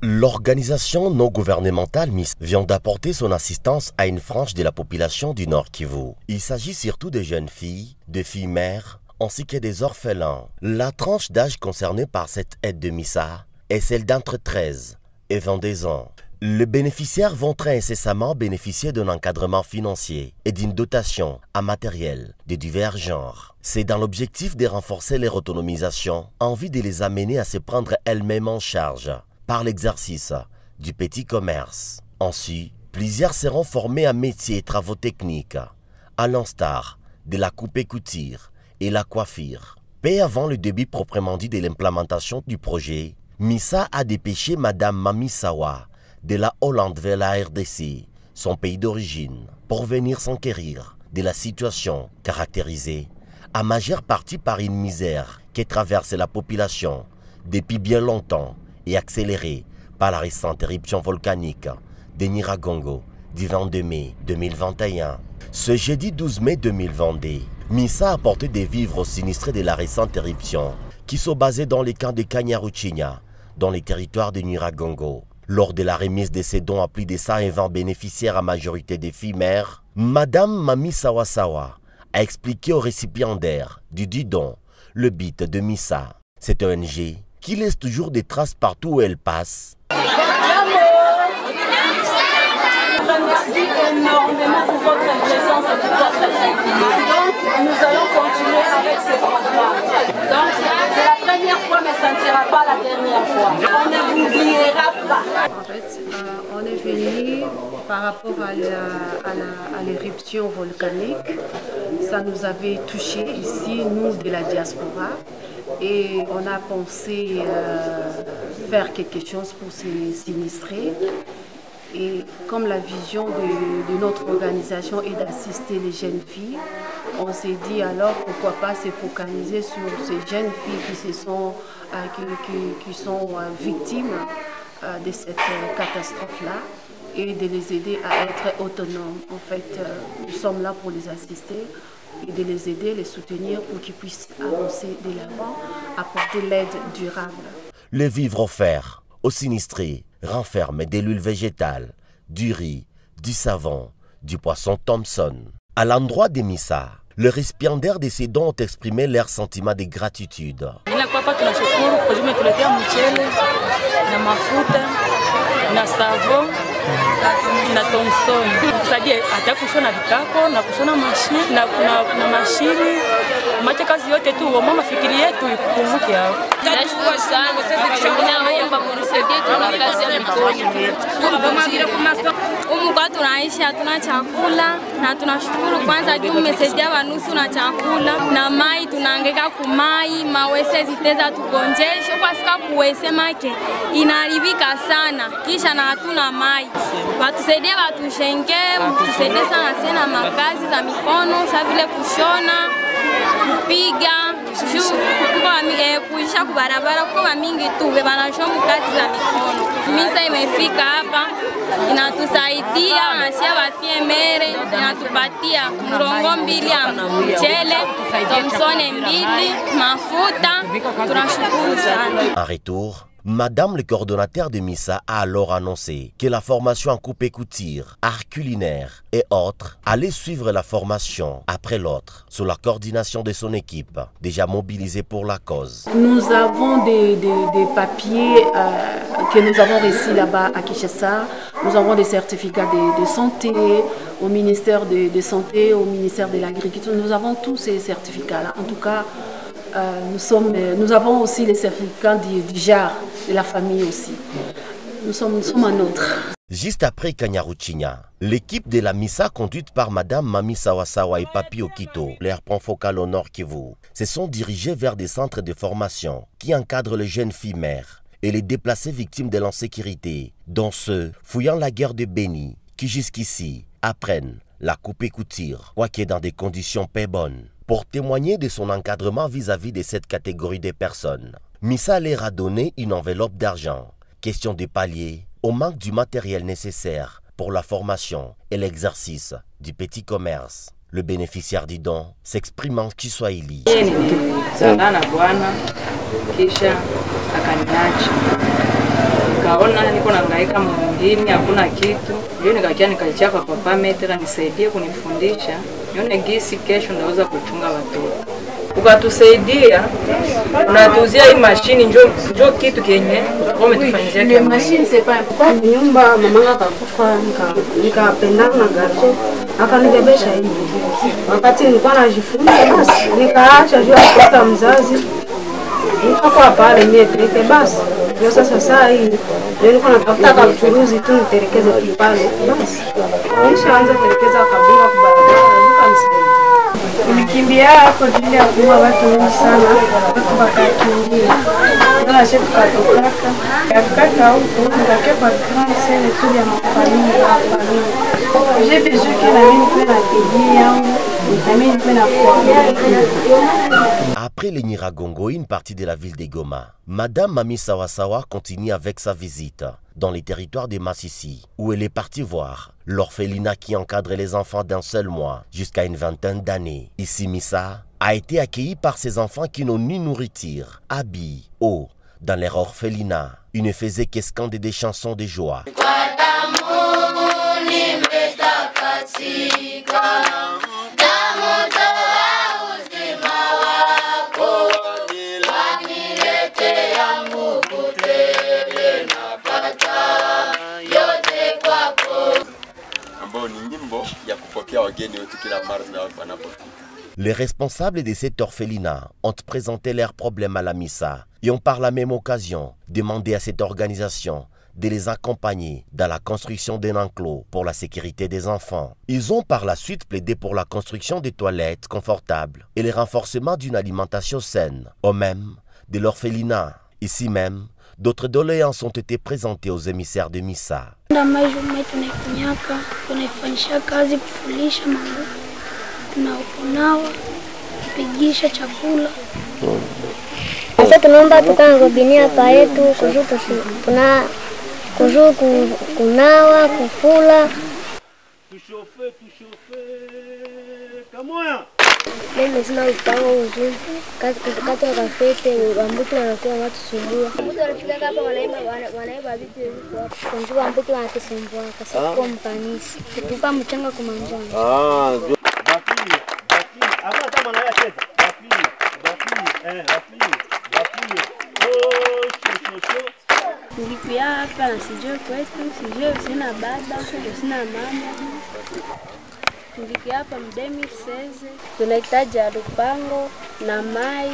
L'organisation non gouvernementale MISA vient d'apporter son assistance à une frange de la population du Nord Kivu. Il s'agit surtout de jeunes filles, de filles mères, ainsi que des orphelins. La tranche d'âge concernée par cette aide de MISA est celle d'entre 13 et 22 ans. Les bénéficiaires vont très incessamment bénéficier d'un encadrement financier et d'une dotation en matériel de divers genres. C'est dans l'objectif de renforcer leur autonomisation en vue de les amener à se prendre elles-mêmes en charge par l'exercice du petit commerce. Ensuite, plusieurs seront formés à métiers et travaux techniques, à l'instar de la coupe et couture et la coiffure. Peu avant le début proprement dit de l'implémentation du projet, MISA a dépêché Madame Mami Sawa de la Hollande vers la RDC, son pays d'origine, pour venir s'enquérir de la situation caractérisée à majeure partie par une misère qui traverse la population depuis bien longtemps et accélérée par la récente éruption volcanique de Nyiragongo du 22 mai 2021. Ce jeudi 12 mai 2022, MISA a apporté des vivres aux sinistrés de la récente éruption qui sont basés dans les camps de Kanyaruchinya, dans les territoires de Nyiragongo. Lors de la remise de ces dons à plus de 120 bénéficiaires à majorité des filles mères, Madame Mami Sawa a expliqué aux récipiendaires du dit don le but de MISA. Cette ONG qui laisse toujours des traces partout où elle passe. Merci énormément pour votre présence et pour votre aide. Donc, nous allons continuer avec ce programme. Donc, c'est la première fois, mais ça ne sera pas la dernière fois. On ne vous oubliera pas. En fait, on est venu par rapport à l'éruption volcanique. Ça nous avait touché ici, nous de la diaspora. Et on a pensé faire quelque chose pour ces sinistrés. Et comme la vision de notre organisation est d'assister les jeunes filles, on s'est dit alors pourquoi pas se focaliser sur ces jeunes filles qui sont victimes de cette catastrophe-là et de les aider à être autonomes. En fait, nous sommes là pour les assister et de les aider, les soutenir pour qu'ils puissent avancer de l'avant, apporter l'aide durable. Les vivres offerts aux sinistrés renferment de l'huile végétale, du riz, du savon, du poisson Thompson. À l'endroit des MISA, les récipiendaires de ces dons ont exprimé leur sentiment de gratitude. na Thompson kusaidia hata kushona vitako na kushona mashini na mashini macha kazi yote tu mama fikiri yetu ikumbuke hapo. Nashukuru sana sisi tunaomba mnisaidie tuna kazi ya mikono. Kwa tunaishi hatuna chakula na tunashukuru kwanza juu mmesaidia wanusu na chakula na mai tunaangeka kumai mawese ziteza tugonjeshe kwa sika kuwese make inaharibika sana kisha na hatuna mai. Watusaidie watushenge, tusaidie sana tena makazi za mikono, sa vile kushona, kupiga, kuisha kubarabara kwa mingi tu wanashona kazi za mikono. MISA imefika hapa inatusaidia na sisi wafie mere inatupatia mrongo 2 ya mchele, Thompson 2, mafuta. Tunashukuru sana. En retour, Madame le coordonnateur de MISA a alors annoncé que la formation en coupe et couture, art culinaire et autres allait suivre la formation après l'autre sous la coordination de son équipe déjà mobilisée pour la cause. Nous avons des papiers que nous avons reçus là-bas à Kinshasa. Nous avons des certificats de santé au ministère de Santé, au ministère de l'Agriculture. Nous avons tous ces certificats-là. En tout cas, nous avons aussi les certificats du JAR, de la famille aussi. Nous sommes un autre. Juste après Kanyaruchinya, l'équipe de la MISA conduite par Madame Mami Sawa et Papi Okito, leur point focal au Nord Kivu, se sont dirigés vers des centres de formation qui encadrent les jeunes filles mères et les déplacés victimes de l'insécurité, dont ceux fouillant la guerre de Béni, qui jusqu'ici apprennent la coupe et couture, quoique dans des conditions peu bonnes. Pour témoigner de son encadrement vis-à-vis de cette catégorie de personnes, MISA leur a donné une enveloppe d'argent, question de pallier au manque du matériel nécessaire pour la formation et l'exercice du petit commerce. Le bénéficiaire du don s'exprime en Kiswahili. nikaona niko nahangaika mwingine hakuna kitu, ndio nikakia nikaichia kwa papa metra nisaidie kunifundisha nione gisi kesho ndaweza kuchunga watoto. Ukatusaidia, unatuzia hii mashini njoo kitu kenye umetufanyia ile mashini sepa kwa nyumba mama akakufa nikapendana na gato akanibebesha hivi. Wakati nilikuwa najifunza basi nikaacha juu ya kuta mzazi. Nikakuwa pale nimeteleke basi. Ndio sasa hii ndio niko natafuta kachuruzi tu nitelekeze pale basi. Nishaanza telekeza kabila kwa barabara nikamsaidia. Nilikimbia hapo ajili ya kuua watu wengi sana, watu wakakimbia. Ndio sisi tukatoka. Yakaka huko nikakaa kwa grand scène tu ya familia. J'ai besoin que la vie puisse Après les Nyiragongo, une partie de la ville de Goma, Madame Mami Sawasawa continue avec sa visite dans les territoires de Massissi, où elle est partie voir l'orphelinat qui encadre les enfants d'un seul mois jusqu'à une vingtaine d'années. Ici, Missa a été accueillie par ses enfants qui n'ont ni nourriture, habits, eau dans leur orphelinat. Ils ne faisaient que scander des chansons de joie. Les responsables de cet orphelinat ont présenté leurs problèmes à la Missa et ont par la même occasion demandé à cette organisation de les accompagner dans la construction d'un enclos pour la sécurité des enfants. Ils ont par la suite plaidé pour la construction de toilettes confortables et le renforcement d'une alimentation saine, au même de l'orphelinat. Ici même, d'autres doléances ont été présentées aux émissaires de Missa. Sasa tunaomba tukangobinia pa yetu kujua kunawa kufula. Tushofe kamoya. Mimi sina mpango mzuri kati ya kafete ambapo wanakuwa watu sumbua. Mtu anafika hapa wanaiba vitu hivyo. Kunjua ambapo wanatusumbua kwa kwa mkanisi. Tupa mchanga kwa manjano. Hapa kama na yeye Nilikuja hapa na sijui kwetu, sijui sina baba, sina mama. Nilikuja hapa mdemi seze. Tunahitaji lupango na mai,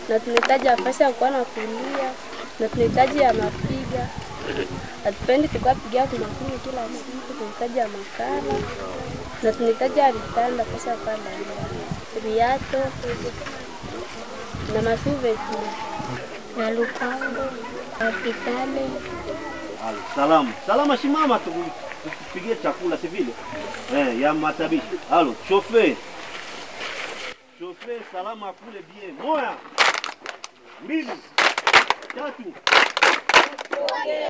na tunahitaji nafasi ya kuwa na kulia, na tunahitaji ya mapiga. Hatupendi tukapigia kwa makini kila siku, tunahitaji ya makara, na tunahitaji ya vitanda pesa panda. Viato na masuve Na lupango, hospitali. Salama shimama tukupigie chakula si vile? Ya matabishi. Halo, chauffeur. Chauffeur salama kule bien. Moya. Mbili. Tatu.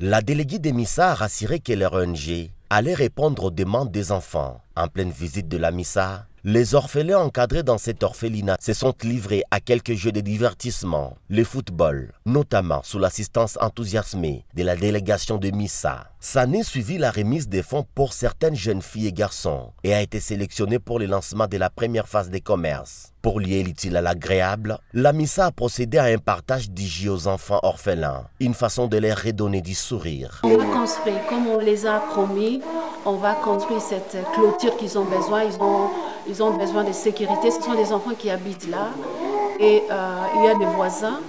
La déléguée de Missa a rassuré que leur ONG allait répondre aux demandes des enfants. En pleine visite de la Missa, les orphelins encadrés dans cet orphelinat se sont livrés à quelques jeux de divertissement, le football, notamment sous l'assistance enthousiasmée de la délégation de Missa. Sané suivit la remise des fonds pour certaines jeunes filles et garçons et a été sélectionné pour le lancement de la première phase des commerces. Pour lier l'utile à l'agréable, la Missa a procédé à un partage d'IJ aux enfants orphelins, une façon de leur redonner du sourire. On va construire, comme on les a promis, on va construire cette clôture qu'ils ont besoin. Ils ont besoin de sécurité. Ce sont des enfants qui habitent là et il y a des voisins.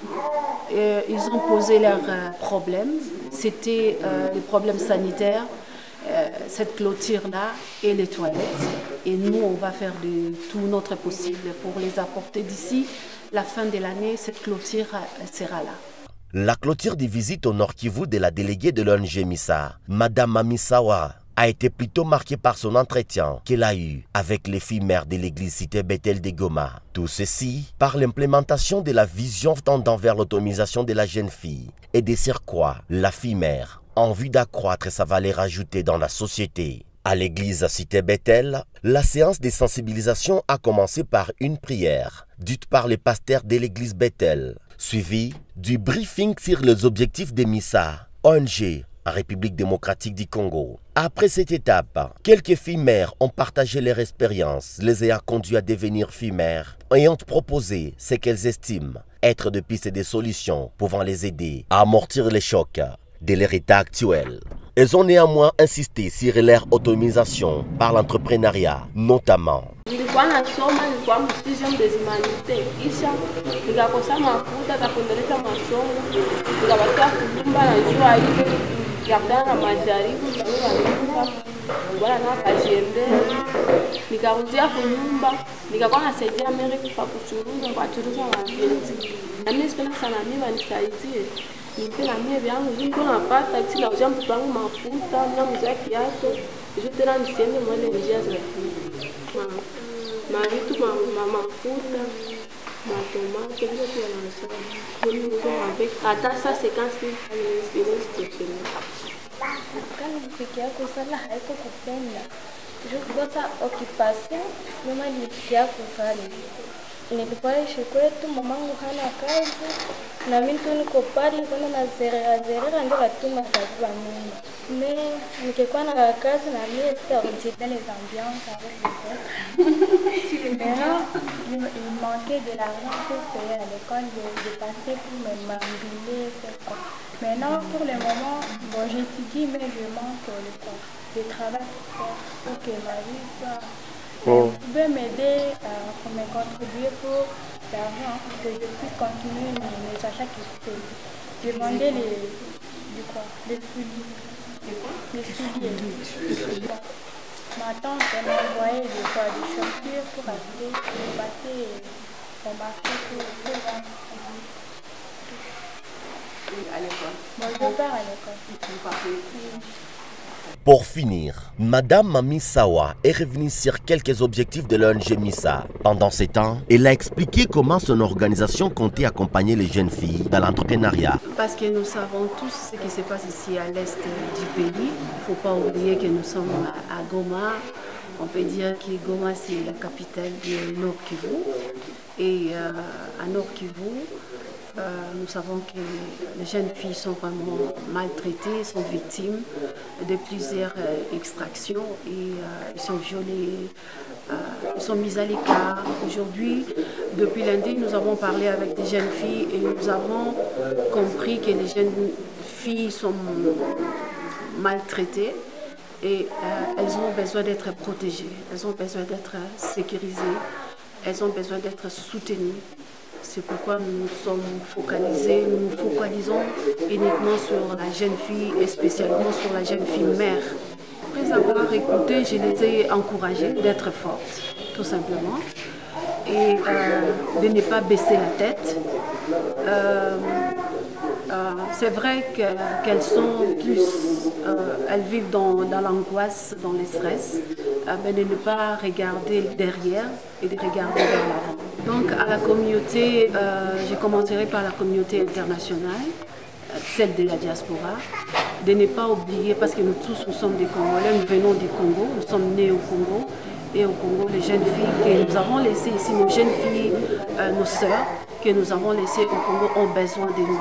Et ils ont posé leurs problèmes. C'était les problèmes sanitaires, cette clôture-là et les toilettes. Et nous, on va faire de tout notre possible pour les apporter d'ici la fin de l'année. Cette clôture sera là. La clôture des visites au Nord Kivu de la déléguée de l'ONG Missa, Madame Mami Sawa, a été plutôt marquée par son entretien qu'elle a eu avec les filles mères de l'église Cité Bethel de Goma. Tout ceci par l'implémentation de la vision tendant vers l'autonomisation de la jeune fille et de surcroît la fille mère en vue d'accroître sa valeur ajoutée dans la société. À l'église Cité Bethel, la séance de sensibilisation a commencé par une prière dite par les pasteurs de l'église Bethel, suivie du briefing sur les objectifs de Missa ONG en République démocratique du Congo. Après cette étape, quelques filles mères ont partagé leur expérience, les ayant conduits à devenir filles mères, ayant proposé ce qu'elles estiment être de pistes et des solutions pouvant les aider à amortir les chocs de leur état actuel. Elles ont néanmoins insisté sur leur autonomisation par l'entrepreneuriat, notamment. Nilikuwa nasoma, nilikuwa msizion des humanités, kisha nikakosa mafuta za kuendeleza masomo, nikabakia kunyumba na jua ile yakutana na majaribu wala na kajembe, nikarudia kunyumba, nikakuwa nasaidia mimi kufa kuchuruza mapenzi. Na mimi sipenda sana mimi wanisaidie. Nipena mimi vyangu niko napata kila jambo mtoto wangu mafuta na mzee kiato je tena nisiende mwele njia za maritu mafuta matomate ndio kwa nasema mimi niko avec hata ça c'est quand c'est kama nifikia kusala haiko kupenda je kupata occupation mama nifikia kusala nilikuwa kwetu mamangu hana kazi na mimi tu niko pale kuna na zerera ndio watuma kazi wa Mungu. Mais nikikuwa na kazi na mimi sitarudia les ambiances avec les autres. Mais il manquait de l'argent pour payer à l'école, de passer pour me m'embiller, faire quoi. Maintenant pour le moment, bon j'étudie mais je manque le travail pour que ma vie soit. Vous pouvez m'aider à me contribuer pour l'argent, que je puisse continuer mes achats qui se demander les souliers. Ma tante m'a envoyé des chaussures pour acheter, pour passer au marché pour vendre. À l'école? Moi je pars à l'école. Pour finir, Madame Mami Sawa est revenue sur quelques objectifs de l'ONG MISA. Pendant ces temps, elle a expliqué comment son organisation comptait accompagner les jeunes filles dans l'entrepreneuriat. Parce que nous savons tous ce qui se passe ici à l'est du pays. Il ne faut pas oublier que nous sommes à Goma. On peut dire que Goma c'est la capitale du Nord Kivu. Et à Nord Kivu, nous savons que les jeunes filles sont vraiment maltraitées, sont victimes de plusieurs extractions et ils sont violés, ils sont mis à l'écart. Aujourd'hui, depuis lundi, nous avons parlé avec des jeunes filles et nous avons compris que les jeunes filles sont maltraitées et elles ont besoin d'être protégées, elles ont besoin d'être sécurisées, elles ont besoin d'être soutenues. C'est pourquoi nous sommes focalisés, nous nous focalisons uniquement sur la jeune fille et spécialement sur la jeune fille mère. Après avoir écouté, je les ai encouragées d'être fortes, tout simplement, et de ne pas baisser la tête. C'est vrai qu'elles sont plus, elles vivent dans l'angoisse, dans le stress, mais de ne pas regarder derrière et de regarder vers l'avant. Donc à la communauté, je commencerai par la communauté internationale, celle de la diaspora, de ne pas oublier, parce que nous tous nous sommes des Congolais, nous venons du Congo, nous sommes nés au Congo, et au Congo, les jeunes filles que nous avons laissées ici, nos jeunes filles, nos sœurs, que nous avons laissées au Congo ont besoin de nous.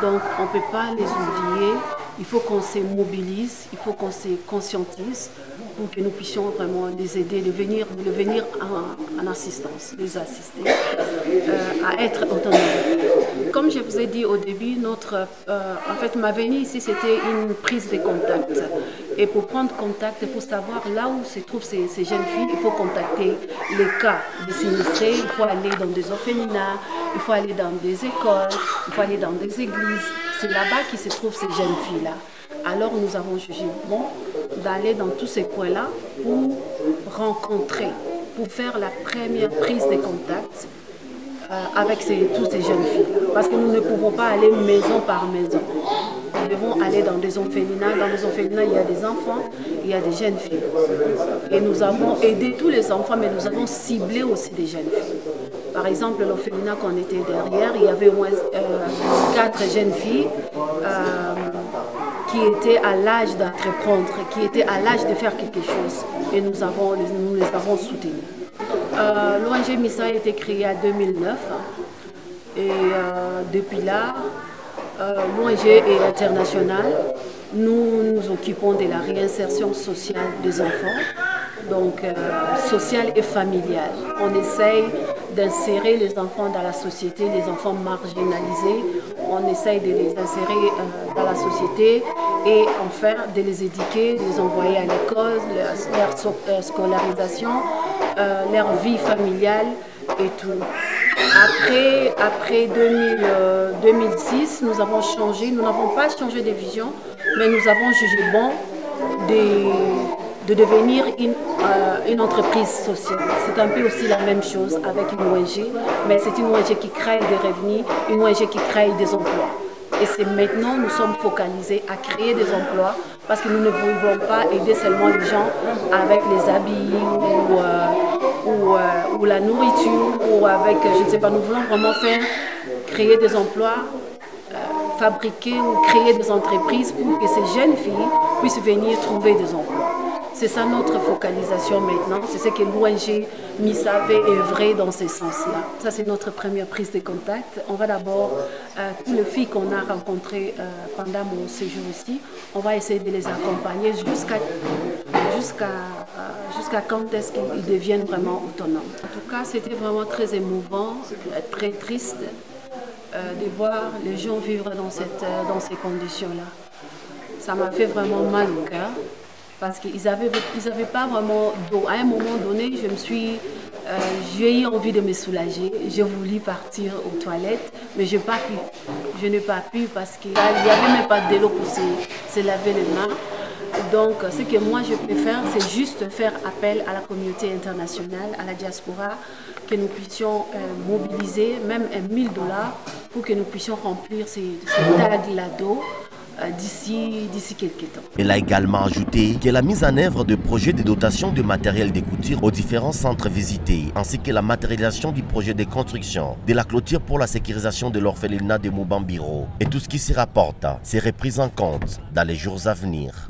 Donc on ne peut pas les oublier, il faut qu'on se mobilise, il faut qu'on se conscientise pour que nous puissions vraiment les aider, de venir en assistance, les assister à être autonomes. Comme je vous ai dit au début, en fait ma venue ici c'était une prise de contact. Et pour prendre contact, pour savoir là où se trouvent ces jeunes filles, il faut contacter les cas de sinistrés, il faut aller dans des orphelinats, il faut aller dans des écoles, il faut aller dans des églises. C'est là-bas que se trouvent ces jeunes filles-là. Alors nous avons jugé bon d'aller dans tous ces coins-là pour rencontrer, pour faire la première prise de contact avec toutes ces jeunes filles. Parce que nous ne pouvons pas aller maison par maison. Nous devons aller dans des orphelinats. Dans les orphelinats, il y a des enfants, il y a des jeunes filles. Et nous avons aidé tous les enfants, mais nous avons ciblé aussi des jeunes filles. Par exemple, l'orphelinat qu'on était derrière, il y avait au moins 4 jeunes filles qui étaient à l'âge d'entreprendre, qui étaient à l'âge de faire quelque chose. Et nous les avons soutenues. L'ONG MISA a été créée en 2009. Et depuis là, l'ONG est internationale. Nous nous occupons de la réinsertion sociale des enfants, donc sociale et familiale. On essaye d'insérer les enfants dans la société, les enfants marginalisés. On essaye de les insérer dans la société et enfin de les éduquer, de les envoyer à l'école, leur scolarisation, leur vie familiale et tout. Après 2006, nous avons changé, nous n'avons pas changé de vision, mais nous avons jugé bon de devenir une entreprise sociale. C'est un peu aussi la même chose avec une ONG, mais c'est une ONG qui crée des revenus, une ONG qui crée des emplois. Et c'est maintenant nous sommes focalisés à créer des emplois parce que nous ne voulons pas aider seulement les gens avec les habits ou la nourriture ou avec, je ne sais pas, nous voulons vraiment créer des emplois, fabriquer ou créer des entreprises pour que ces jeunes filles puissent venir trouver des emplois. C'est ça notre focalisation maintenant, c'est ce que l'ONG MISAVE œuvrait dans ce sens-là. Ça c'est notre première prise de contact. On va d'abord, toutes les filles qu'on a rencontrées pendant mon séjour ici, on va essayer de les accompagner jusqu'à quand est-ce qu'ils deviennent vraiment autonomes. En tout cas, c'était vraiment très émouvant, très triste de voir les gens vivre dans ces conditions-là. Ça m'a fait vraiment mal au cœur. Parce qu'ils n'avaient pas vraiment d'eau. À un moment donné, j'ai eu envie de me soulager. J'ai voulu partir aux toilettes, mais je n'ai pas pu. Je n'ai pas pu parce qu'il n'y avait même pas de l'eau pour se laver les mains. Donc, ce que moi je peux faire, c'est juste faire appel à la communauté internationale, à la diaspora, que nous puissions mobiliser même $1000 pour que nous puissions remplir ces tags-là d'eau. D'ici quelques temps. Elle a également ajouté que la mise en œuvre de projets de dotation de matériel de couture aux différents centres visités, ainsi que la matérialisation du projet de construction de la clôture pour la sécurisation de l'orphelinat de Mubambiro et tout ce qui s'y rapporte seraient pris en compte dans les jours à venir.